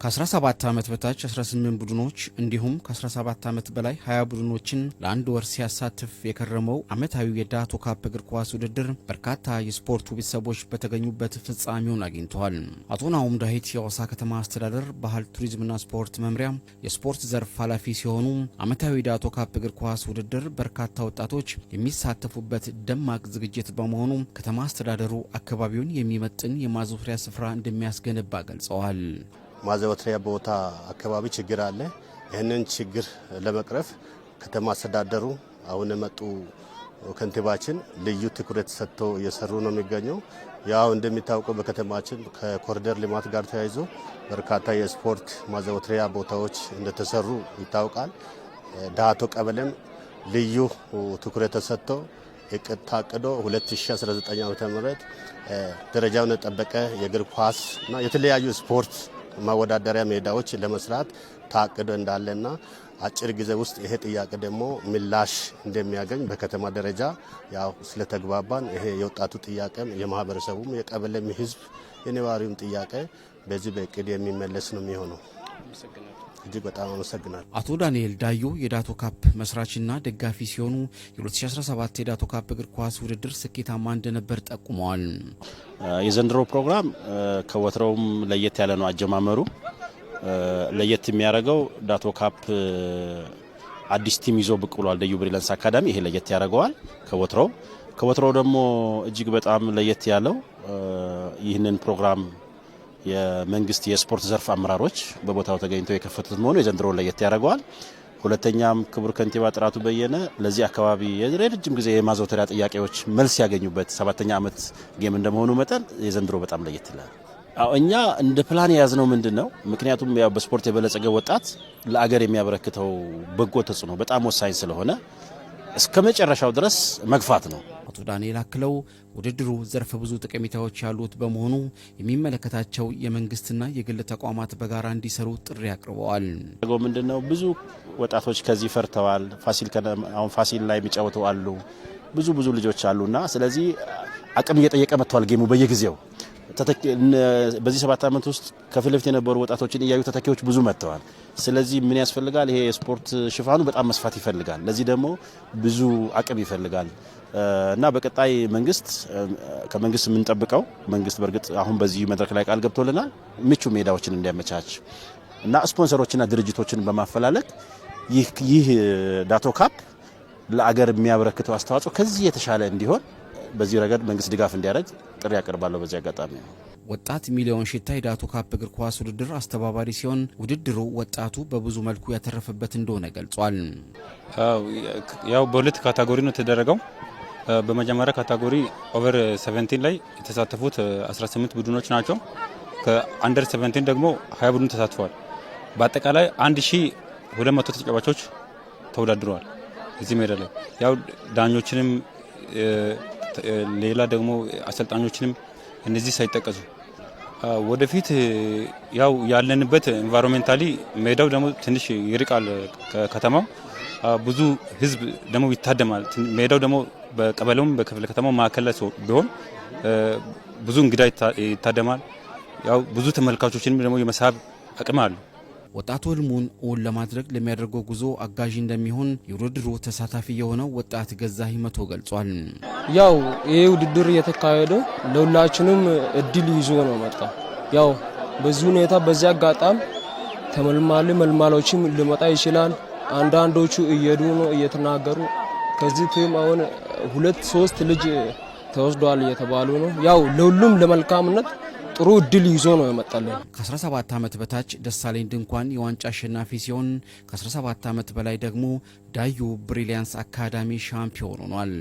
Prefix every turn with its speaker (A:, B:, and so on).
A: ከ17 ዓመት በታች 18 ቡድኖች እንዲሁም ከ17 ዓመት በላይ 20 ቡድኖችን ለአንድ ወር ሲያሳትፍ የከረመው ዓመታዊው የዳቶ ካፕ እግር ኳስ ውድድር በርካታ የስፖርቱ ቤተሰቦች በተገኙበት ፍጻሜውን አግኝተዋል። አቶ ናሁም ዳሂት የሐዋሳ ከተማ አስተዳደር ባህል ቱሪዝምና ስፖርት መምሪያ የስፖርት ዘርፍ ኃላፊ ሲሆኑ ዓመታዊ ዳቶ ካፕ እግር ኳስ ውድድር በርካታ ወጣቶች የሚሳተፉበት ደማቅ ዝግጅት በመሆኑ ከተማ አስተዳደሩ አካባቢውን የሚመጥን የማዘውተሪያ ስፍራ እንደሚያስገነባ ገልጸዋል።
B: ማዘውተሪያ ቦታ አካባቢ ችግር አለ። ይህንን ችግር ለመቅረፍ ከተማ አስተዳደሩ አሁን የመጡ ከንቲባችን ልዩ ትኩረት ሰጥተው እየሰሩ ነው የሚገኘው። ያው እንደሚታወቀው በከተማችን ከኮሪደር ልማት ጋር ተያይዞ በርካታ የስፖርት ማዘውተሪያ ቦታዎች እንደተሰሩ ይታወቃል። ዳቶ ቀበሌም ልዩ ትኩረት ተሰጥቶ እቅድ ታቅዶ 2019 ዓ.ም ደረጃውን የጠበቀ የእግር ኳስ እና የተለያዩ ስፖርት ማወዳደሪያ ሜዳዎች ለመስራት ታቅዶ እንዳለና አጭር ጊዜ ውስጥ ይሄ ጥያቄ ደግሞ ምላሽ እንደሚያገኝ በከተማ ደረጃ ያው ስለተግባባን ይሄ የወጣቱ ጥያቄም የማህበረሰቡም የቀበሌም ህዝብ የነዋሪውም ጥያቄ በዚህ በእቅድ የሚመለስ ነው የሚሆነው። እጅግ በጣም አመሰግናለሁ።
A: አቶ ዳንኤል ዳዮ የዳቶ ካፕ መስራችና ደጋፊ ሲሆኑ የ2017 የዳቶ ካፕ እግር ኳስ ውድድር ስኬታማ እንደነበር ጠቁመዋል።
C: የዘንድሮ ፕሮግራም ከወትሮውም ለየት ያለ ነው። አጀማመሩ ለየት የሚያደርገው ዳቶ ካፕ አዲስ ቲም ይዞ ብቅ ብሏል። ደዩ ብሪሊያንስ አካዳሚ ይሄ ለየት ያደርገዋል ከወትሮው ደግሞ እጅግ በጣም ለየት ያለው ይህንን ፕሮግራም የመንግስት የስፖርት ዘርፍ አመራሮች በቦታው ተገኝተው የከፈቱት መሆኑ የዘንድሮ ለየት ያደርገዋል። ሁለተኛም ክቡር ከንቲባ ጥራቱ በየነ ለዚህ አካባቢ የረጅም ጊዜ የማዘውተሪያ ጥያቄዎች መልስ ያገኙበት 7ኛ ዓመት ጌም እንደመሆኑ መጠን የዘንድሮ በጣም ለየት ይላል። እኛ እንደ ፕላን የያዝነው ምንድነው? ምክንያቱም ያው በስፖርት የበለጸገ ወጣት ለአገር የሚያበረክተው በጎ ተጽዕኖ በጣም ወሳኝ ስለሆነ እስከ መጨረሻው ድረስ መግፋት ነው።
A: አቶ ዳንኤል አክለው ውድድሩ ዘርፈ ብዙ ጠቀሜታዎች ያሉት በመሆኑ የሚመለከታቸው የመንግስትና የግል ተቋማት በጋራ እንዲሰሩ ጥሪ አቅርበዋል።
C: ምንድነው ብዙ ወጣቶች ከዚህ ፈርተዋል። ፋሲል ላይ የሚጫወቱ አሉ፣ ብዙ ልጆች አሉና ስለዚህ አቅም እየጠየቀ መጥቷል ጌሙ በየጊዜው። በዚህ 7 ዓመት ውስጥ ከፊት ለፊት የነበሩ ወጣቶችን እያዩ ተተኪዎች ብዙ መጥተዋል። ስለዚህ ምን ያስፈልጋል? ይሄ የስፖርት ሽፋኑ በጣም መስፋት ይፈልጋል። ለዚህ ደግሞ ብዙ አቅም ይፈልጋል እና በቀጣይ ከመንግስት የምንጠብቀው መንግስት በእርግጥ አሁን በዚህ መድረክ ላይ ቃል ገብቶልናል ምቹ ሜዳዎችን እንዲያመቻች እና ስፖንሰሮችና ድርጅቶችን በማፈላለግ ይህ ዳቶ ካፕ ለአገር የሚያበረክተው አስተዋጽኦ ከዚህ የተሻለ እንዲሆን በዚህ ረገድ መንግስት ድጋፍ እንዲያደርግ ጥሪ ያቀርባለሁ። በዚህ አጋጣሚ
A: ወጣት ሚሊዮን ሽታ የዳቶ ካፕ እግር ኳስ ውድድር አስተባባሪ ሲሆን ውድድሩ ወጣቱ በብዙ መልኩ ያተረፈበት እንደሆነ ገልጿል።
D: ያው በሁለት ካቴጎሪ ነው የተደረገው። በመጀመሪያ ካቴጎሪ ኦቨር 17 ላይ የተሳተፉት 18 ቡድኖች ናቸው። ከአንደር 17 ደግሞ 20 ቡድን ተሳትፈዋል። በአጠቃላይ 1200 ተጫዋቾች ተወዳድረዋል። እዚህ ሜዳ ላይ ያው ዳኞችንም ሌላ ደግሞ አሰልጣኞችንም እነዚህ ሳይጠቀሱ ወደፊት ያው ያለንበት ኢንቫይሮንመንታሊ ሜዳው ደግሞ ትንሽ ይርቃል ከከተማው። ብዙ ህዝብ ደግሞ ይታደማል። ሜዳው ደግሞ በቀበሌውም በክፍለ ከተማው ማዕከል ላይ ቢሆን ብዙ እንግዳ ይታደማል። ያው ብዙ ተመልካቾችንም ደግሞ የመሳብ አቅም አለው።
A: ወጣቱ ህልሙን እውን ለማድረግ ለሚያደርገው ጉዞ አጋዥ እንደሚሆን የውድድሩ ተሳታፊ የሆነው ወጣት ገዛኸኝ መቶ ገልጿል።
E: ያው ይሄ ውድድር እየተካሄደ ለሁላችንም እድል ይዞ ነው መጣ። ያው በዚህ ሁኔታ በዚህ አጋጣሚ መልማሎችም ሊመጣ ይችላል። አንዳንዶቹ እየሄዱ ነው እየተናገሩ ከዚህ ቲም አሁን 2-3 ልጅ ተወስዷል እየተባሉ ነው። ያው ለሁሉም ለመልካምነት ጥሩ እድል ይዞ ነው የመጣልን።
A: ከ17 ዓመት በታች ደሳለኝ ድንኳን የዋንጫ አሸናፊ ሲሆን ከ17 ዓመት በላይ ደግሞ ዳዩ ብሪሊያንስ አካዳሚ ሻምፒዮን ሆኗል።